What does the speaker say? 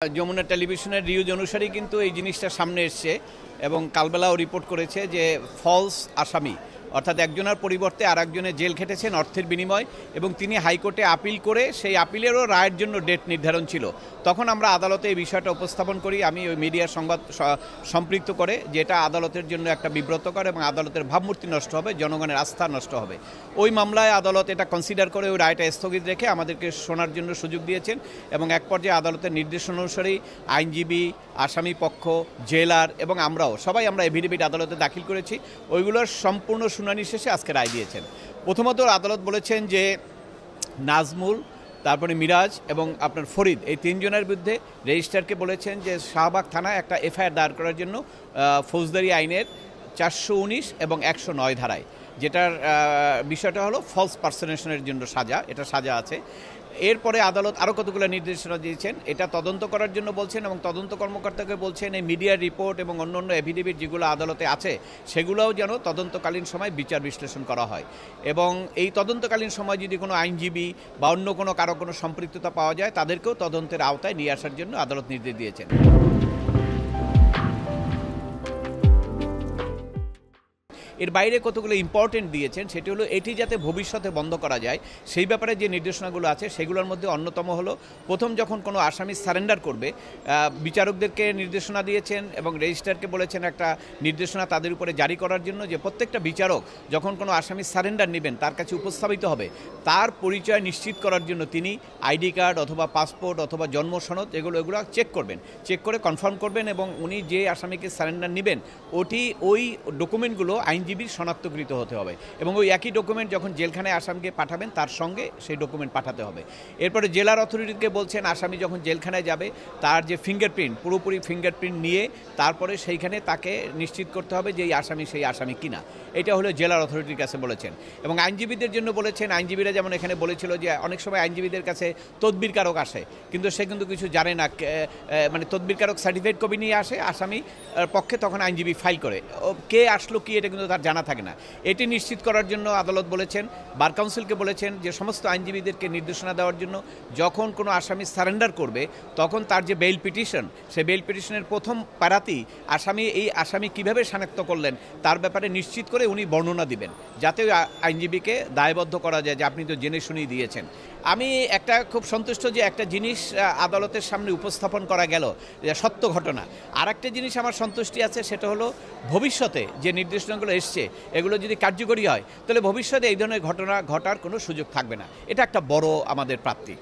যমুনা টেলিভিশনের নিউজ অনুসারেই কিন্তু এই জিনিসটা সামনে এসছে এবং কালবেলাও রিপোর্ট করেছে যে ফলস আসামি অর্থাৎ একজনের পরিবর্তে আরেকজনের জেল খেটেছেন অর্থের বিনিময় এবং তিনি হাইকোর্টে আপিল করে সেই আপিলেরও রায়ের জন্য ডেট নির্ধারণ ছিল। তখন আমরা আদালতে এই বিষয়টা উপস্থাপন করি, আমি ওই মিডিয়ার সংবাদ সম্পৃক্ত করে যে এটা আদালতের জন্য একটা বিব্রতকর এবং আদালতের ভাবমূর্তি নষ্ট হবে, জনগণের আস্থা নষ্ট হবে। ওই মামলায় আদালত এটা কনসিডার করে ওই রায়টা স্থগিত রেখে আমাদেরকে শোনার জন্য সুযোগ দিয়েছেন এবং এক পর্যায়ে আদালতের নির্দেশনা অনুসারেই আইনজীবী, আসামি পক্ষ, জেলার এবং আমরাও সবাই আমরা এফিডেভিট আদালতে দাখিল করেছি। ওইগুলোর সম্পূর্ণ শুনানি শেষে আজকে রায় দিয়েছেন। প্রথমত আদালত বলেছেন যে নাজমুল, তারপরে মিরাজ এবং আপনার ফরিদ, এই তিনজনের বিরুদ্ধে রেজিস্ট্রারকে বলেছেন যে শাহবাগ থানায় একটা এফআইআর দায়ের করার জন্য ফৌজদারি আইনের 419 এবং 109 ধারায়, যেটার বিষয়টা হলো ফলস পার্সনেশনের জন্য সাজা, এটা সাজা আছে। এরপরে আদালত আরও কতগুলো নির্দেশনা দিয়েছেন, এটা তদন্ত করার জন্য বলছেন এবং তদন্ত কর্মকর্তাকে বলছেন এই মিডিয়ার রিপোর্ট এবং অন্য এফিডেভিট যেগুলো আদালতে আছে সেগুলোও যেন তদন্তকালীন সময় বিচার বিশ্লেষণ করা হয় এবং এই তদন্তকালীন সময় যদি কোনো আইনজীবী বা অন্য কারো কোনো সম্পৃক্ততা পাওয়া যায় তাদেরকেও তদন্তের আওতায় নিয়ে আসার জন্য আদালত নির্দেশ দিয়েছেন। এর বাইরে কতগুলো ইম্পর্টেন্ট দিয়েছেন, সেটি হলো এটি যাতে ভবিষ্যতে বন্ধ করা যায় সেই ব্যাপারে যে নির্দেশনাগুলো আছে সেগুলোর মধ্যে অন্যতম হলো প্রথম যখন কোনো আসামি সারেন্ডার করবে বিচারকদেরকে নির্দেশনা দিয়েছেন এবং রেজিস্ট্রারকে বলেছেন একটা নির্দেশনা তাদের উপরে জারি করার জন্য যে প্রত্যেকটা বিচারক যখন কোনো আসামি সারেন্ডার নেবেন তার কাছে উপস্থাপিত হবে, তার পরিচয় নিশ্চিত করার জন্য তিনি আইডি কার্ড অথবা পাসপোর্ট অথবা জন্ম সনদ এগুলো চেক করবেন, চেক করে কনফার্ম করবেন এবং উনি যে আসামিকে সারেন্ডার নেবেন ওই ডকুমেন্টগুলো আইনজীবীর শনাক্তকৃত হতে হবে এবং ওই একই ডকুমেন্ট যখন জেলখানায় আসামিকে পাঠাবেন তার সঙ্গে সেই ডকুমেন্ট পাঠাতে হবে। এরপরে জেলার অথরিটিকে বলছেন আসামি যখন জেলখানায় যাবে তার যে ফিঙ্গারপ্রিন্ট, পুরোপুরি ফিঙ্গারপ্রিন্ট নিয়ে তারপরে সেইখানে তাকে নিশ্চিত করতে হবে যে এই আসামি সেই আসামি কিনা, এটা হলো জেলার অথরিটির কাছে বলেছেন। এবং আইনজীবীদের জন্য বলেছেন, আইনজীবীরা যেমন এখানে বলেছিল যে অনেক সময় আইনজীবীদের কাছে তদবিরকারক আসে কিন্তু সে কিন্তু কিছু জানে না, মানে তদবিরকারক সার্টিফিকেট কপি নিয়ে আসে আসামি পক্ষে, তখন আইনজীবী ফাইল করে, কে আসলো কি এটা কিন্তু তার জানা থাকে না। এটি নিশ্চিত করার জন্য আদালত বলেছেন, বার কাউন্সিলকে বলেছেন যে সমস্ত আইনজীবীদেরকে নির্দেশনা দেওয়ার জন্য যখন কোনো আসামি সারেন্ডার করবে তখন তার যে বেইল পিটিশন, সেই বেইল পিটিশনের প্রথম প্যারাতেই এই আসামি কিভাবে শনাক্ত করলেন তার ব্যাপারে নিশ্চিত করে উনি বর্ণনা দিবেন, যাতে ওই আইনজীবীকে দায়বদ্ধ করা যায় যে আপনি তো জেনে শুনেই দিয়েছেন। আমি একটা খুব সন্তুষ্ট যে একটা জিনিস আদালতের সামনে উপস্থাপন করা গেল, সত্য ঘটনা। আর একটা জিনিস আমার সন্তুষ্টি আছে, সেটা হলো ভবিষ্যতে যে নির্দেশনাগুলো এসছে এগুলো যদি কার্যকরী হয় তাহলে ভবিষ্যতে এই ধরনের ঘটনা ঘটার কোনো সুযোগ থাকবে না। এটা একটা বড় আমাদের প্রাপ্তি।